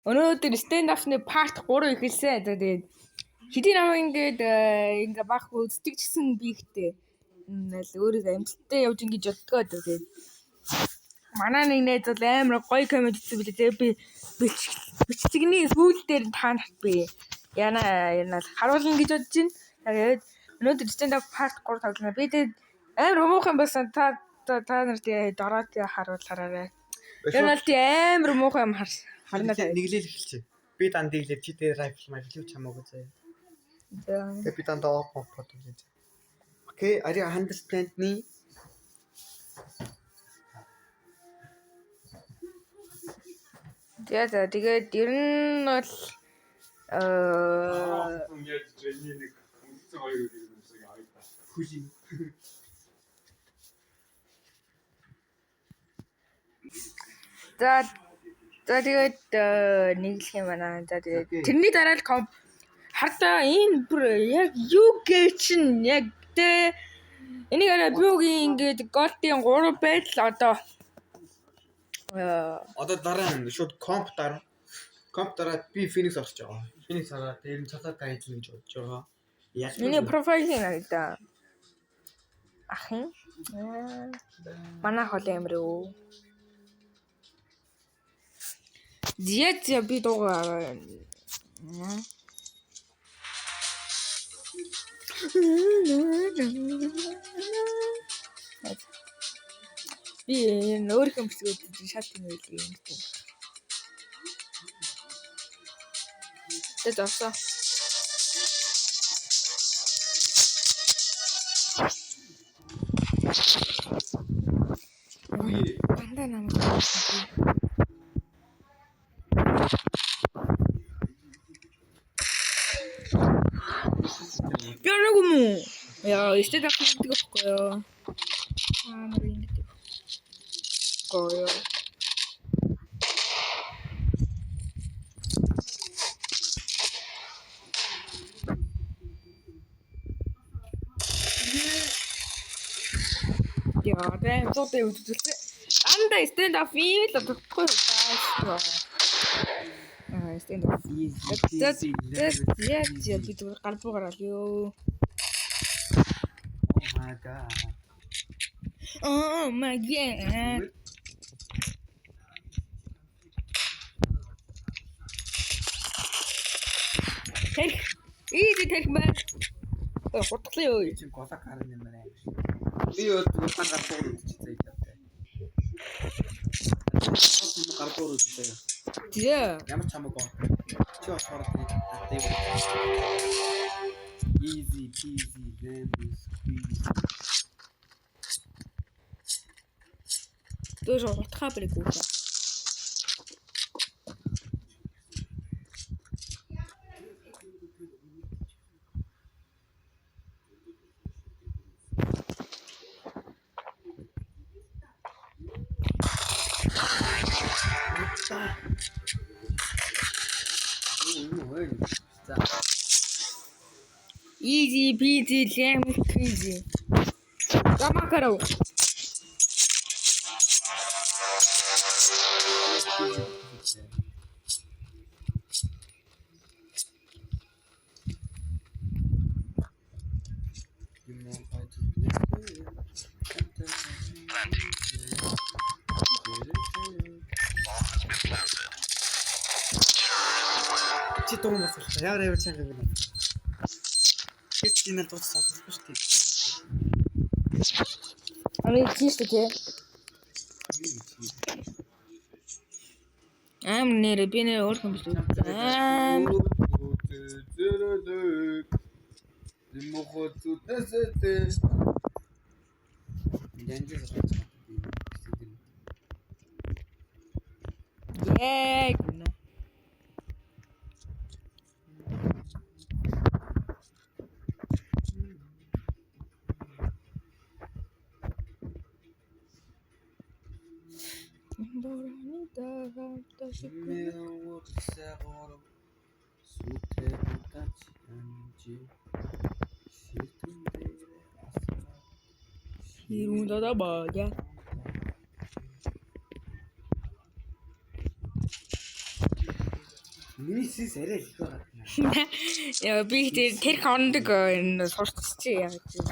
Өнөөдөр stand up-ны part 3 ихэлсэн. Тэгээд хэдийн намаа ингээ баг үздэг ч гэсэн би ихтэй. Өөрийгөө амжилттай явж ингэж боддгоо. Тэгээд манай нэг найз бол амар гоё комеди хийсэн билээ. Тэгээд би бичигний сүүл дээр та нарт би яна харуулна гэж бодож байна. Тэгээд өнөөдөр stand up part 3 тоглоно. Би тэгээд амар муухан байсан. Та нарт дороод харуулаарай. Тэр нь амар муухан юм харна. Нэглэл эхэлчихэ. Би дандаа иглээ чи дээр rifle rifle чамаагүй заяа. Тэгээд би дандаа оп гэж. Okay, are you understand me? Тэгээд ер нь бол яаж жиний нэг үндсэн хоёр юмсыг авъя. Хүлий. За тэгээд нэглэх юм байна. За тэгээд тэрний дараа л хардаа энэ бүр яг юу гээчин яг тэ энийг арай биогийн ингээд голдын 3 байдал Одоо дараа нь шууд комп дараа би Phoenix орч байгаа. Phoenix хараад дээр нь цацаад гайж гэж бодож байгаа. Яг миний профайл юм да. Ахын. Манай хол амир өө. Диэт би дуугаа. Би өөрийнхөө бичгүүд шат юм байл юм гэдэг. Тэгээд авсан. Андаа намайг Пианогому. Яа, işte так гэдэг байхгүй юу? Нарийн гэдэг. Гоо. Яа, дэм зотой үзүүлсэн. Анда stand up feel болохгүй байна. Stand up. Яа, би зүгээр галбуу гараал ёо. Oh my god. Easy take man. Хотлоо ёо. чи голак харна юм байна. Би өөр гал гарбуур үзчихсэн юм байна. Гарбуур үзчихсэн. Тэгээ. Ямар чамаагүй. Чи болохоор тэгээд easy peasy lemon squeeze. Тоже утхаа прикольно. Easy peasy lemon squeeze. Come on. Чи дуун бас яар чанга юм. Чи нэр тус сонсох шүү дээ. Ами чиштэй те. Нэр би нэр өөрхөн биш үү? Гэнэ. Hirunda da baga. Миний сэс арай их байгаа. Яа би тэр хондог энэ сурччих яа гэж.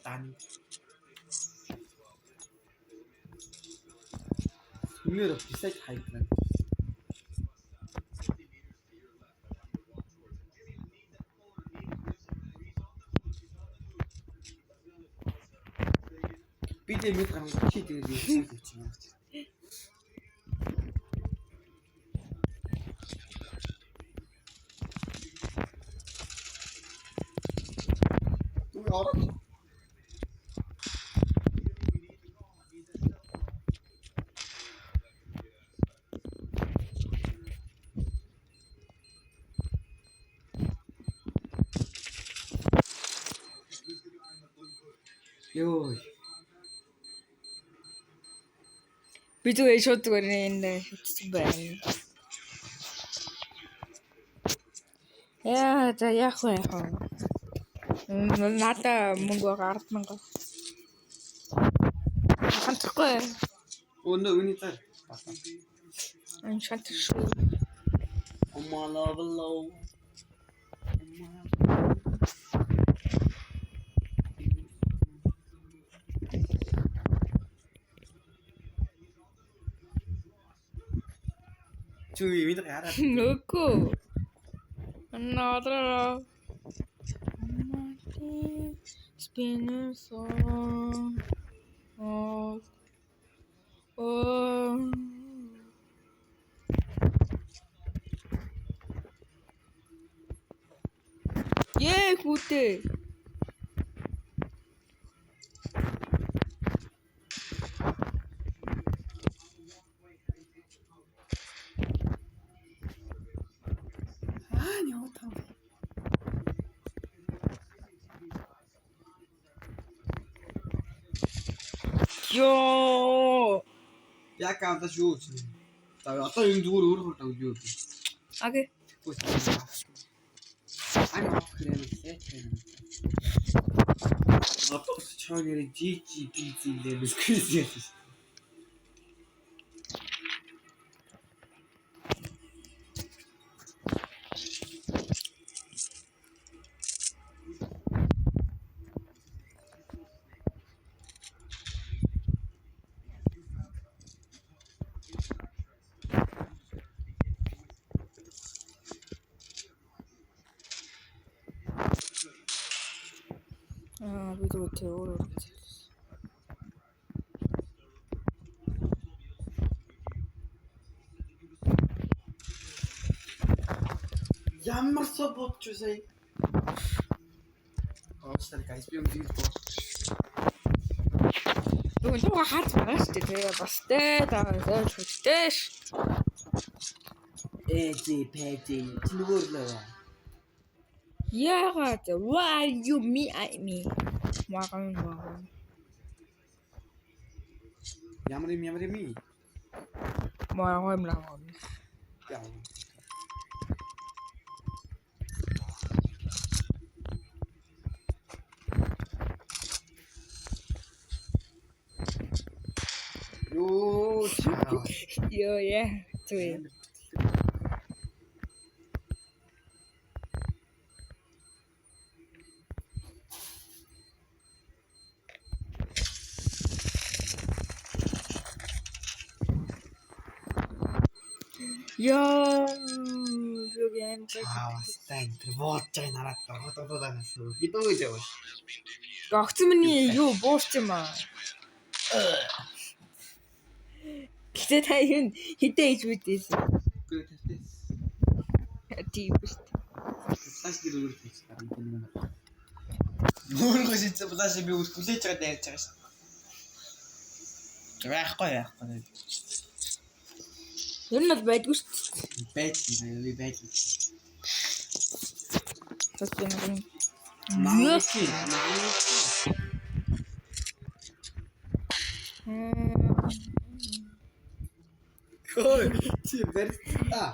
Тани. Нэр бисаж хайдлаа. Би дэмэд гарах чи тэгээд юу хийж юм бэ? Түр ороо. Ёо. Би зүгээр шууд зүгээр энэ хэвчсэн байна. Яа за яах вэ? Надаа мөнгө 10,000. Хантахгүй. Үний цаа. Энэ шат шүү. Омалавлоо. Чуй минь гараад. Нөкөө. Another spinner song. Oh. Yeah, хүүтэй. Яа таа. Ёо. Яг авдаа шүү. За одоо энэ зүгээр өөрөө тавьж юу. Окей. I'm off here. Одоо чагаар GGPC левел скризээ. Би зүгээр тэр өөрөө. Ямар собот ч үсэй. Оостал гайс би юм дий боо. Нөгөө хаад байгаа шүү дээ. Бас тэ таа хүчтэй ш. Пэжи чингөөрлөө. Яагаад? Why you me? Магаан. Ямар юм. Магаан. Яа. Ёо яа. Түе. Яа. Юуген Стайн тэр боочай нараад хотоодоос хитөөж яваа. Огцом миний юу буурч юм аа. Гэтэ та юу хитээ хийж мэдээсэн. Үгүй тавьтээ. Тийм биш. Тас дээр өөр хийж байгаа юм. Нүүргөө шийдсэн булааш би хүлээж байгаа дайрч байгаа ш. Яахгүй. Ер нь бол байдгүй шүү дээ. Байдгүй. Тэсвэн. Маавчи. Хөөе, чи верста.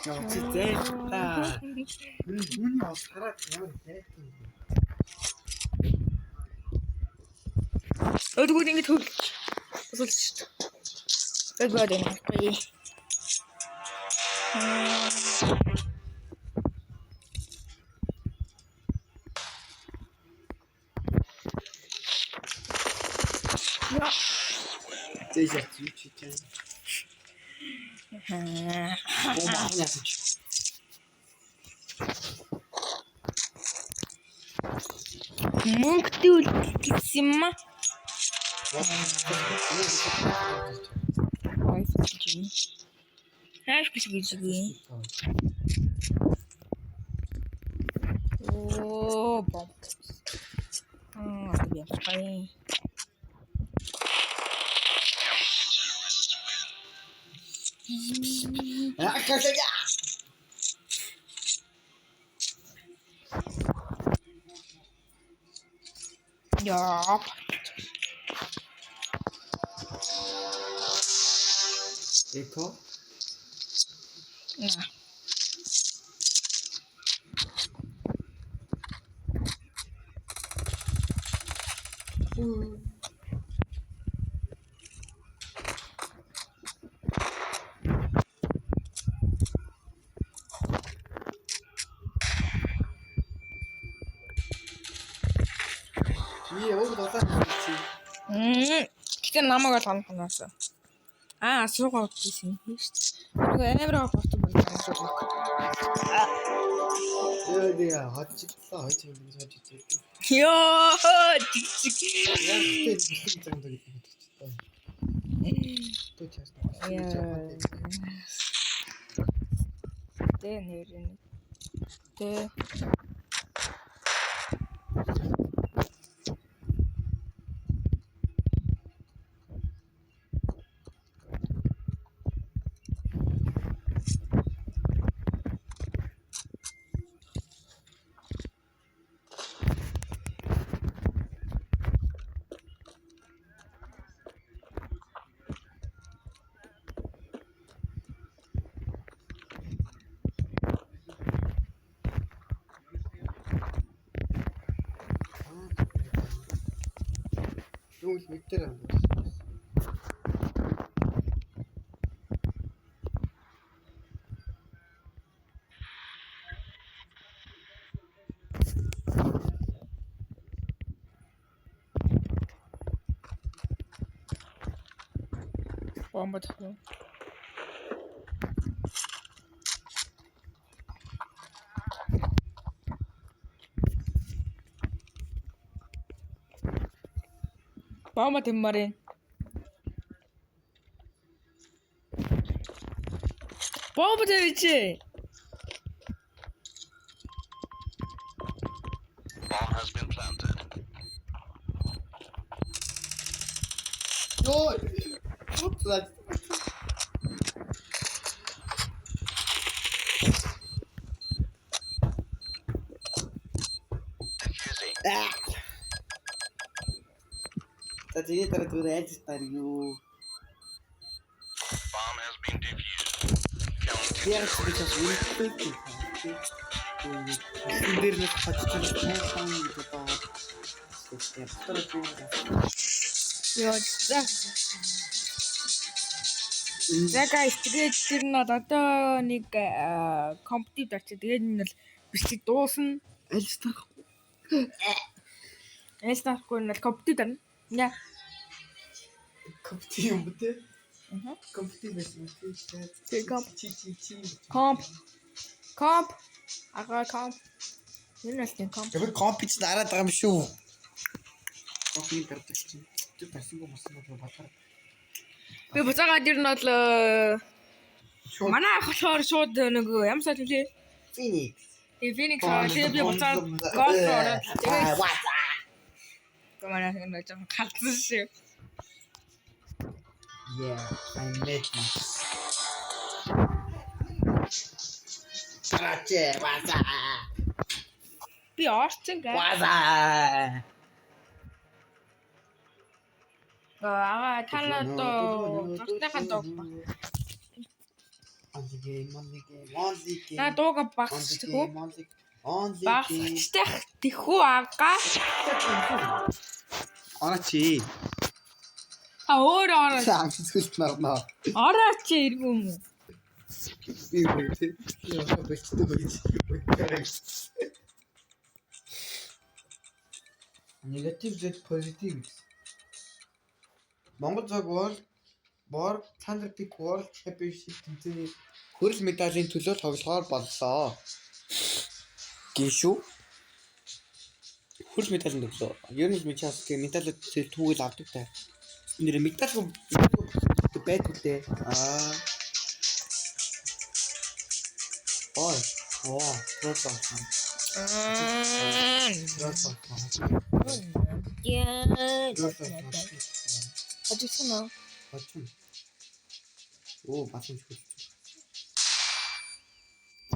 Яа, чи зэта. Миний авсгараа ямар хэрэгтэй. Өдгүүд ингэ төлөж. Усалж. Бэгвэд энэ. Déjà tu tiens. Bon bah on a fait. Мөнгөтэй үлдсэн юм аа. Ой, фичгэн. Хааш фичгэн. Оо, бом. Я пой. Ja. Echo. На. Өөг дулаан хийчих. Гэтэ намайг бол хонхноос. Суугаад гэсэн юм шүү дээ. Нөгөө амар хот юм байна шүү. Яа, хатчихлаа, хойч юм гэж хатчих. Ёо, Яа, тийм зам дээр хатчихлаа. Тэ чаас. Тэ нэрэн. Тэ. Юу л мэдэр юм. Бомба тахна. Бомба тэммэрэн. Бомба тавьчих. Bomb has been planted. Ёо. Хотлаа. Defusing. Тачи тарат үрэж тарю. Bomb has been defused. Яа, сейчас үлдээ. Эндэр нэг хатчих тайхан гэдэг тоо. Ёо, за guys, тэгээд тэр нь одоо нэг компетитив дарчих. Тэгээд энэ бол бичиг дуусна. Альс тарахгүй нь компетитив дарна. Яа. Компетитив юм бэ? Компетитив байсан. Тэг комп. Энэ л тийм комп. Тэр компетитив дараад байгаа юм шүү. Компетитив гардаг чинь. Тэр басинго батар. Би буцаагаад ер нь бол манай ах болохоор шууд нэг ямсаа төлөө. Финикс. Феникс тэгээ би буцаад гол ороод тэгээ манай нэг жоохон халдсан шүү. Yeah, I met you. Караче, ваза. Би орцсон гэ. Ваза. Танадоо гартайхан дуу ба. Монлиге. Та дууга багсчихгүй. Онлиг. Багсчихтай тэхүү ага. Арачи. Та өөр ороо. Амсгалт нарнаа. Орооч иргэн юм уу? Би үү тий. Яа бэлчтэй байж. Негатив зэт позитив. Монгол цаг бор Thunder Peak World Championship тэмцээний хөрөл медалийн төлөө тоглохоор боллоо. Гişүү. Хөрөл медалийн төлөө. Ер нь мичаас гэх медаль түүгэл авдаг та. Нэр медаль байдаг дээ. Тросоо. Хажигсан уу? Бачин. Бачин шүү.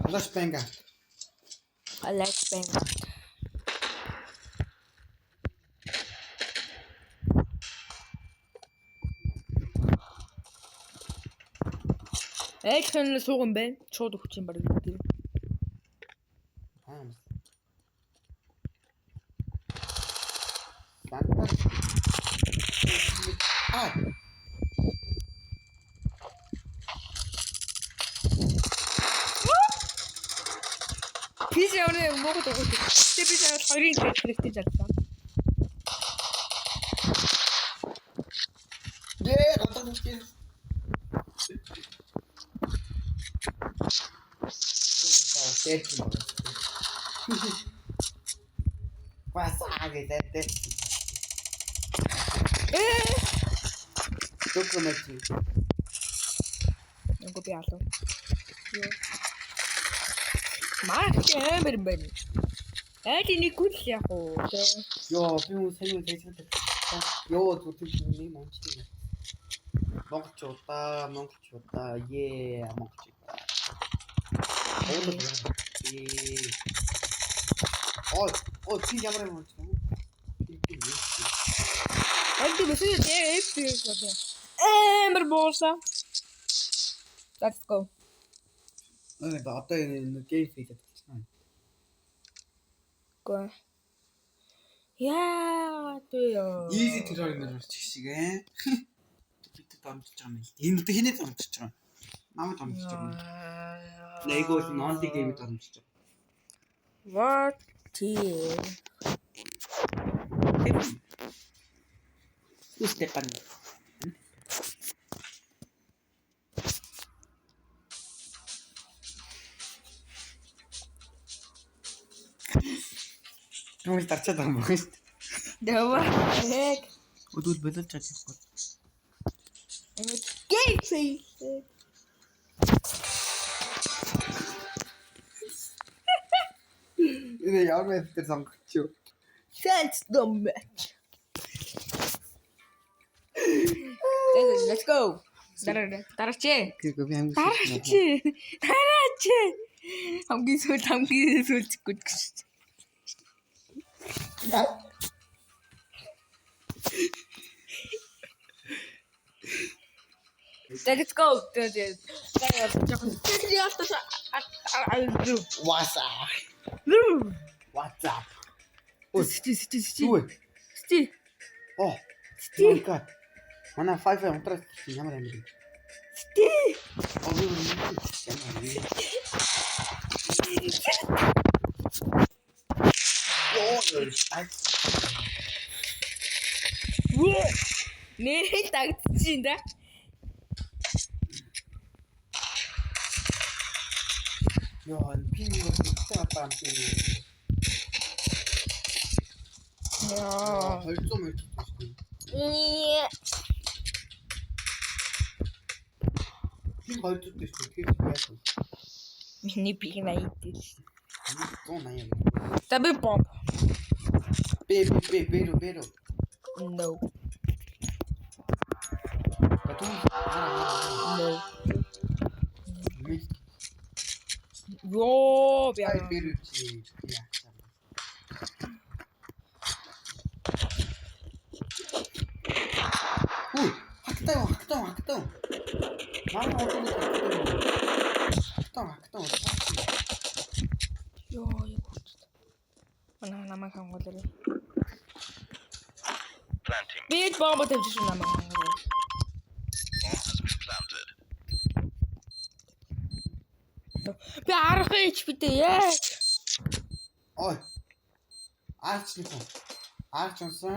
Алаш бэнга. Хэн сууган бэ? Шууд өгч юм баг гэдэг. Пиш яваа могод өгөх. Тэ би санаа 2-ын хэрэгтэй жадлаа. Гадагш. Васаагээд. Документ. Нэг би алуу. Маш амар байна. Эдний гүйл яг уу. Ёо, би юу сайн хэлсэн. Ёо, зүтгэж нэг мончтой. Монголчуудаа, монголчуудаа. Монголчуудаа. Чи ямар юм бэ? Энд бисээ дээ. Амар бооса. Let's go. Одоо энэ гейм хийгээд байна. Го. Яа, тоо. Easy terror нэр ч шиг ээ. Бид дамжиж байгаа юм л. Энэ одоо хинээ дамжиж байгаа. Намайг дамжиж байгаа. Lego non-the game дамжиж байгаа. What team? Степан. Юу л тарчаад байгаа юм бэ? Дэва. Heck. Өдөл бэлэлж чадахгүй. Game face. Энэ ямар мэд тэр сонгоч юу? That's the match. Let's go. Дараач. Гэх юм Дараач. Хамгийн сүүл зэхгүй гэж. Let's go. What's up? Сти. Oh. My God. Манай 5 унтраад ямар амир юм. Сти. Нэрээ тагцчих да. Яа, пинг тапан пинг. Яа. Холцоо мөрчтэй. Пинг холцоо дэвчтэй яах вэ? Миний пиг найдэл. 180. Таби бомб. Беру. No. No. Yo, Ай берүүчи. Яа. Хактаа. Манай хактаа. Yo, намайг хангуулаарай. Planting. Би бомб тавьж шин намаа. Bomb has been planted. Би 10 HP дээ яа. Ой. Арч нэг. Арч унсан.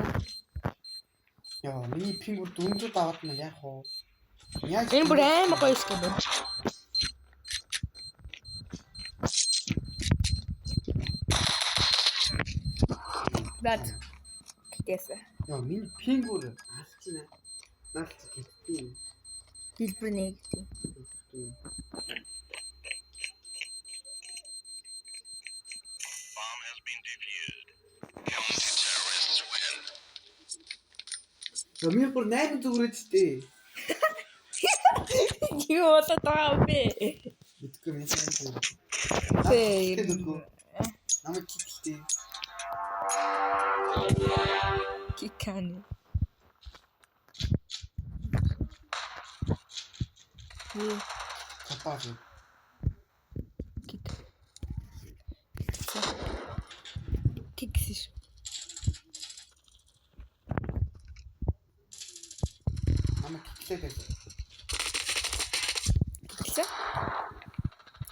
Яа, миний пинг бүр 400 даваад на яах вэ? Яаж Энэ бүр амар гоё юм байна. That. Yes. Яа, миний пинг бүр арч нэ. Наад гэхдээ. Хэлбэр нэг. Bomb has been defused. Counter-terrorists win. Яа, миний бүр 8 зүгрээд штэ. Юу болоод байгаа бэ? Мэдгүй миний сайн зүг. Тэ. Намайг киктэй. Киканы. Капаж. Кик. Киксиш. Намайг киклээд. Киксэ?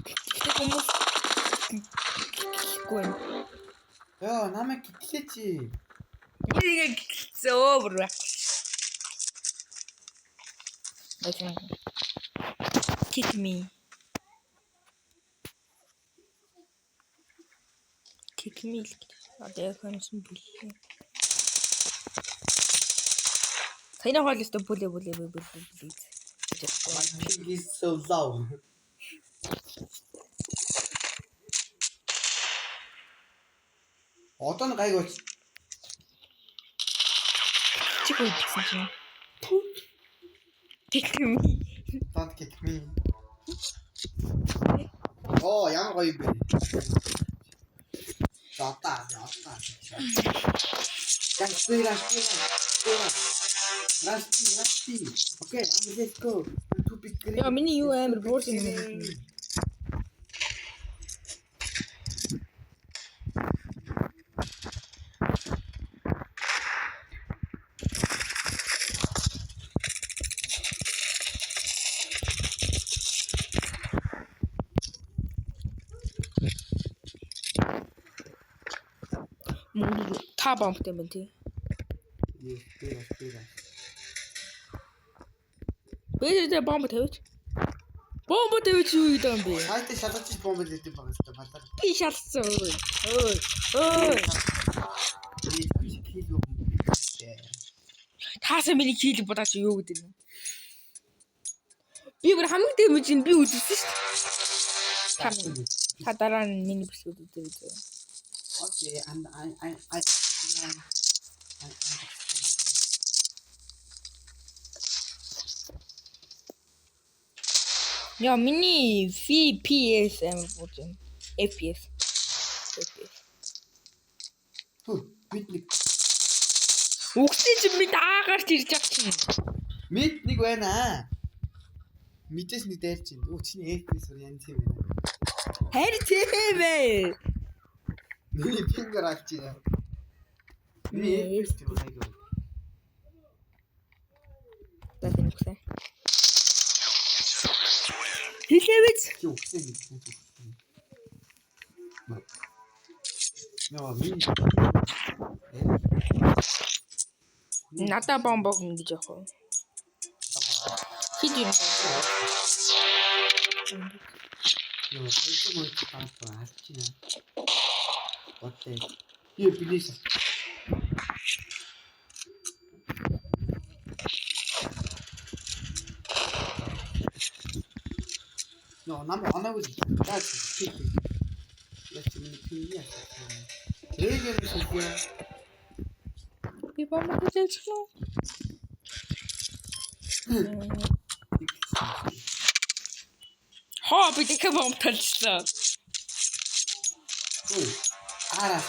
Киксэ хүмүүс. Кикгүй. Яа, намайг киклээч. Нэг киксэ over. Kick me. Kick me. Одоо хонсон бүлээ. Саяны хоолойстой бүлээ. My ping is so low. Одоо нэг гайгүй. Чи гоё гэсэн чинь. Kick me. Don't kick me. Оо, ямар гоё юм бэ? Жата. Расти. Окей, let's go. Too big. Яа, миний юу амар буурсан юм. Мөн та бомбтой юм тий. Спира. Бэлээ бомб тавьж. Бомб тавьж юу юм бэ? Хайт шалгаж бомб лээдэг байгаа шүү дээ. Балар. Би шалцсан. Ой. Таасаа миний кил бодаач юу гэдэг юм. Би бүр хамгийн дэмэж би үзсэн шүү дээ. Та дараа нь миний бүсгүүд үзээ. Okay, and I Яа, миний FPS амар бууж байна. FPS. Мэдник. Үгсээ чи бид аагарч ирж байгаа чинь. Мэдник байна. Мэдээс нэг дайрч байна. Өө чиний FPS бүр янз юм байна. Харин тийм ээ. Миний фингер алж байна. Миний FPS тийм хайгаа. Дахин үгсээ. Хэлээвэз. Чи үгсээ мэдсэн. Яа, миний Надаа бомбог ингэж явах. Хид юм. Яа, хайгаа мөн таапаа алж байна. Окей. Юу билээс. No, намайг оноогүй. Яаж тийм. Яаж миний пингия. Ээгээр шилжээ. Би бомбог үзчихлээ. Хоо би тэг бомб талчихсан. Ой. Араа.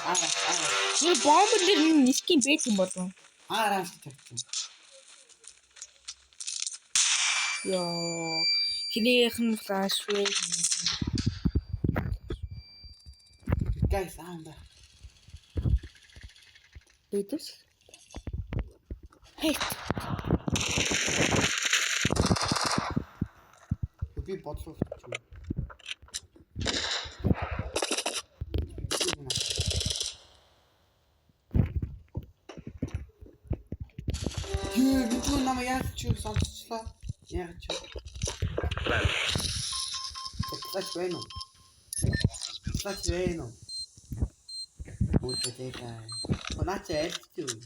Би бомб дээр нисхийн бэт юм болов. Араа тавьчих. Яа. Хинийхэн флаш вэ? Guys, аанда. Дэдэс. Хейт. Би бодлоо. Юу намайг яаж ч сонсчлаа. Яг ч. Класс байна уу? Класс байна уу? Өөдөө дээ. Онаач ээлжтэй үү?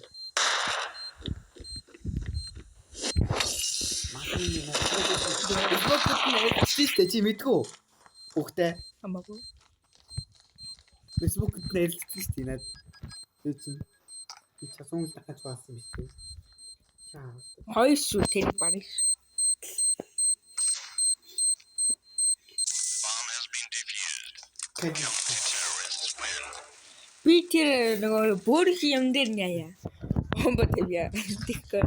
Машин Facebook чи мэдгүй. Хүүхдээ. Хамаагүй. Facebook-д нэрэлцсэн шүү дээ над. Юу чинь би часуун дахиж баасан биз дээ. Чаа. Хоёр шүү тэр барих. Bomb has been defused. Terrorists win. Би тэр нөгөө бөөрх юм дээр няя. Бомб тавья. Тэгэхгүй.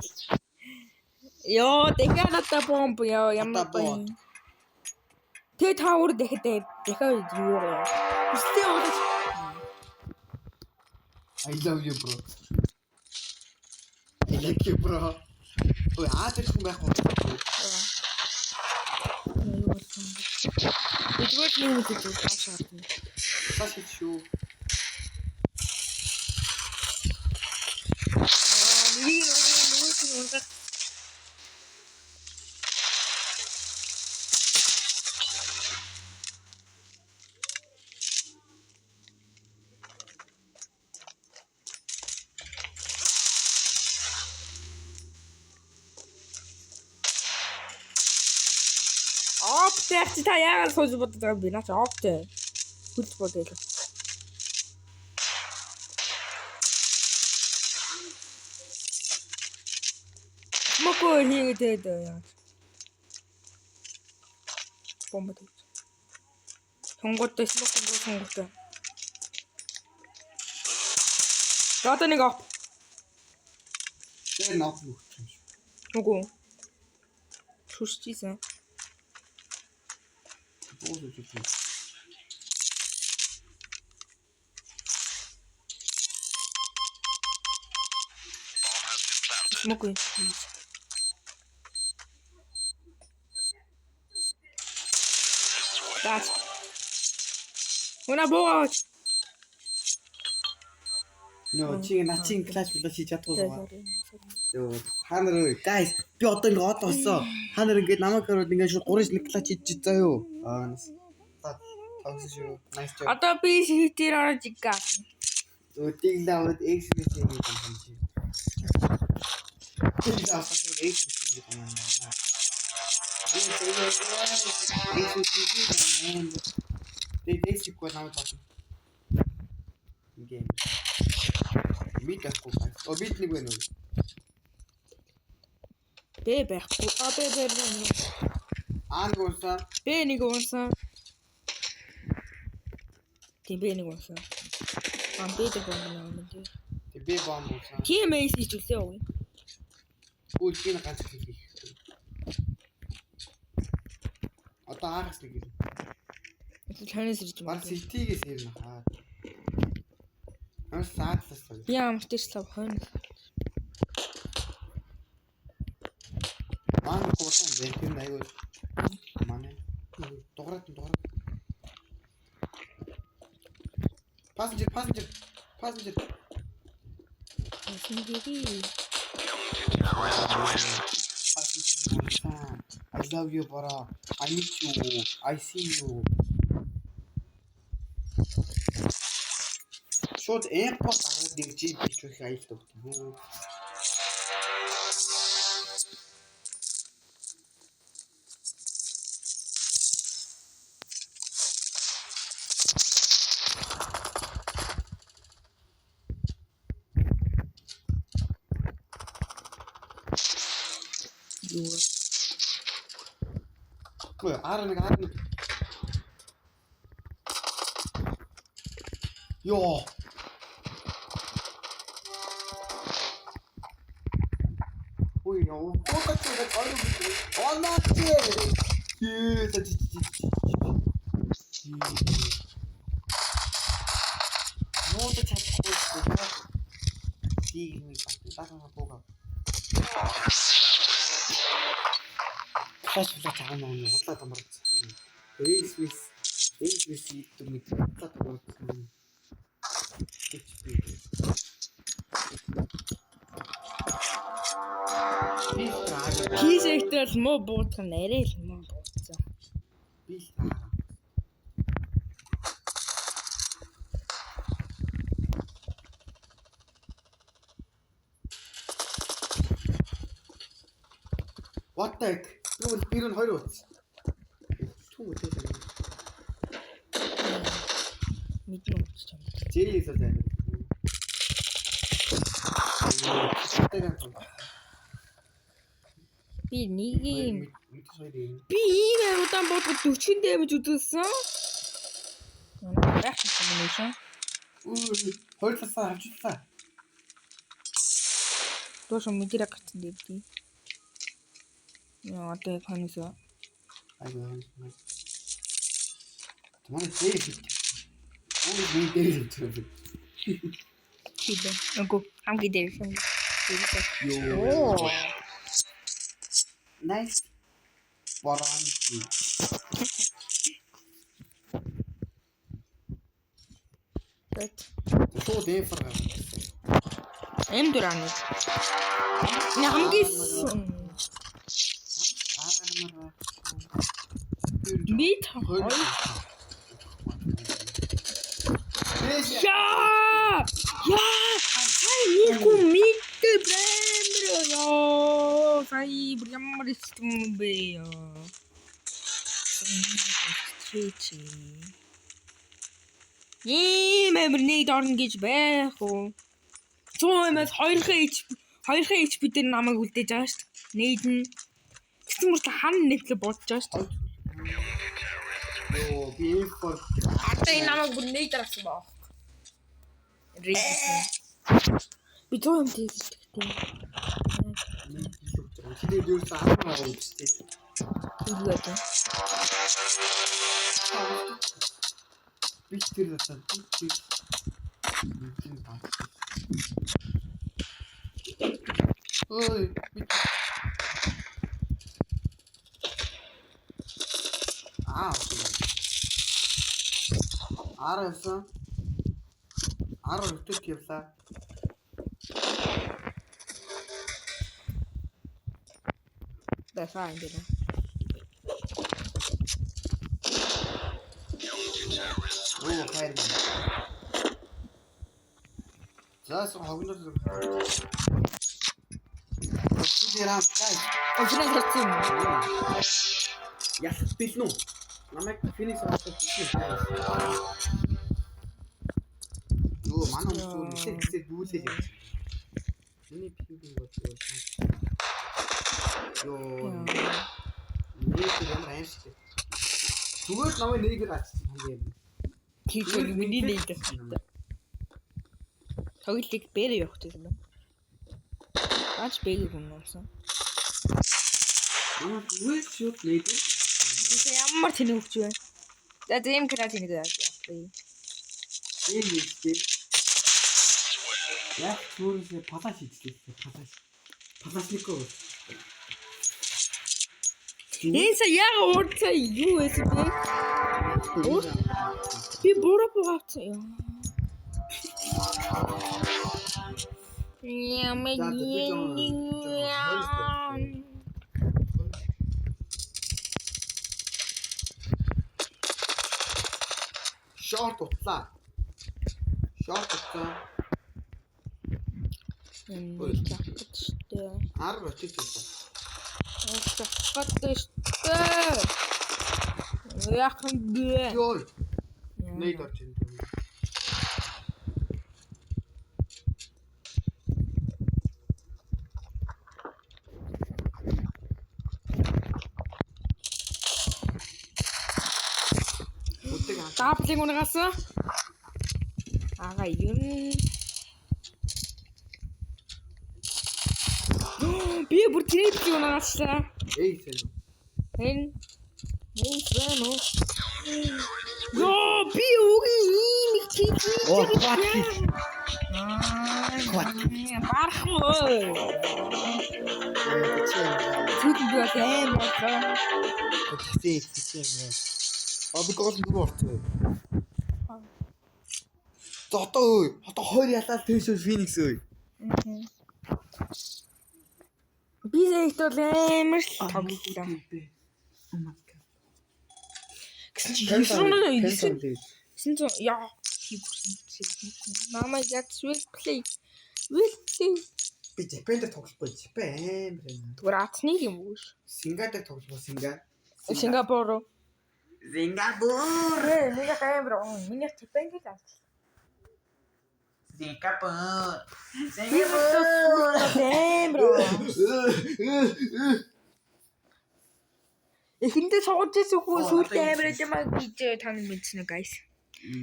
Йоо, дахиад надаа бомб яа ямар байна. Тэ таавар дахиад юу яа. Өстэй удаж. I love you bro. I like you bro. Ой аадаг хүн байх уу? Тэгвэл юм гэж таашаад. Саш шүү. Оптэй та яагаад сууж бодож байгаа юм бэ? Наач оптэй. Хүлж бодъё л. Мокоо хийгээд яа. Бомб. Сонготой сонготой. Одоо нэг оп. Тэр нот нүх юм шүү. Үгүй. Шүрчээсэн. Өөдөө зүг. Мокоо. Даач. Уна боо. Нөө чи начин класс болоо чи чадахгүй. Йоо та нар guys би одоо ингэ од болсон. Та нар ингэ намайг хараад ингэ шууд 3-1 класс хийж заа юу. Аа тавс шүү. Nice job. Одоо би шигтэр орж игаа. Өтийг лавд экс-мэс юм байна чи. Өтийг лавд экс-мэс юм байна. Бэйсик намайг таа. Гейм. Митахгүй байна. Бит нэг байна уу? Бэ байхгүй. Бэ. Нэг уусаа. Бэ нэг уусаа. Тийм бэ нэг уусаа. Бэ дэх бомб. Тэг би бомб уусаа. TMS хийчихлээ уу? Үгүй би ганц хийх. Одоо аагаас нэг юм. Танаас ирж Баг байна. сэтигээс ирнэ хаа. Амс саадлаа. Би амтэрслав хойно. Маань хурдан бэлтгэн айгуу. Манай дугаард. Passenger. I love you, bro. I miss you. I see you. Шууд airport гараад дэгж бич айлт өгдөг. Ой, арна. Йоо. Ой, яа. Фотоцоо гараад онооч. Нууц чадахгүй. Тийг нэг батлаа буугаа. Клаш цаана нэг худлаа дамарч. Эйсвис идэв мэд худлаа дамарч. Хийшэгтэл муу буутах нь арай л муу бууцсан. Би What the heck? Юу бир нь 2 утас. Түн үтэй сайн. Мэднэ утас юм. Зээл л байна. Би нэг юм. Мэдээ. Би ийм удаан бодоход 40 дэмэж үзүүлсэн. Яах юм бэ шээ? Хойлсаа авчихлаа. Доош мэдэрэг гацсан дэвдий. Яа, одоо ханасаа. Айгаа. Томоо зээл. Ой мэдээ л. Чидэ. Нөгөө хамгийн дээр юм. Ёо. Nice. Борон. Тэт. Тоо дэфэр. Эм дураны. Хамгийн Мит. Яа! Сая нэг миттэй бэмбэр ёо. Сая бүр ямар систем бэ ёо. Чичи. Мэмэр нэг дорно гэж байх уу? 100-аас 2 HP дээр намайг үлдээж байгаа шүү дээ. Нээдэн. Тэгсэн мөрт хан нэвлээ бодож байгаа шүү дээ. Ёо, би фор. Одоо энэ намайг бүр нэг дараасан баа. Би тоо юм тийгтэй. Чи юу таамаа үстэй. Юу вэ? Би тэр датаа. Ой, Араса. Араа өтөд явлаа. Бэфаа ингэ. Оо, хайр. Заас хогнол. Сидэрам гай. Ожрын хэрцэн. Яах бэлнү? Намайг финикс авчихсан. Юу манай хүмүүс ихтэй дүүлээ юм. Миний пингинг бодлоо. Ёо. Нэг юм ааштай. Зүгээр намайг нэгээр ачсан юм. Тийчээ миний нээдэг. Тоглолтыг бэрэ явах гэж байна. Аач бэгийг өмнөсөн. Юу шууд нэдэг. Ямар тэнэг хөвч вэ? За тийм крат тэнэг яа. Энэ нэдэг. Яг түрүүсээ палаш хийчихлээ. Палашников. Энэс яг урдсаа юу байсан бэ? Би буруу авсан юм. Шорт утлаа. Энэ чагтчтэй. Ар очиж байна. Чагтчтэй. Яах юм бэ? Ёо. Нэг очиж. Даблинг унагаас. Ага юм. Би бүр трипли унагааслаа. Эй сэн. Энэ зэнэ. Ёо би үгүй ийм их тийч. Оо бат. Барахгүй. Зүгэн би бол аим болоо. Одоо гол дөрөв орсон. Одоо хоёр ялаад тэшээ Феникс ơi. Би зэйт бол амар л тоглолоо. Гэсэн чи 900 яа. Мама that's will play. Би Japan-д тоглохгүй. Japan. Түр атны юм уу? Сингапур тоглохгүй Сингапур. Сингапур. Сингапур. Нэг амар миний Japan гэж авч. Сингапур. Эхэндээ сууж ирсэн хүү сүултээ амар ямаа гэж тань мэдсэн үү guys.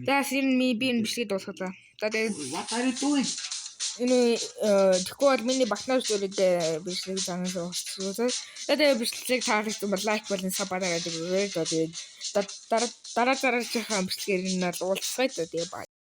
That's in me би энэ бичлэг дуусгалаа. За тэгээд What are you doing? энэ тэгэхгүй бол миний батнаас зүйлээ бичлэг занаа дуусгасан. Тэгээд бичлэг таалагдсан бол лайк болон сабараа гэдэг. Тэгээд дараа дараагийн бичлэгээр энэ дуусгая. Тэгээд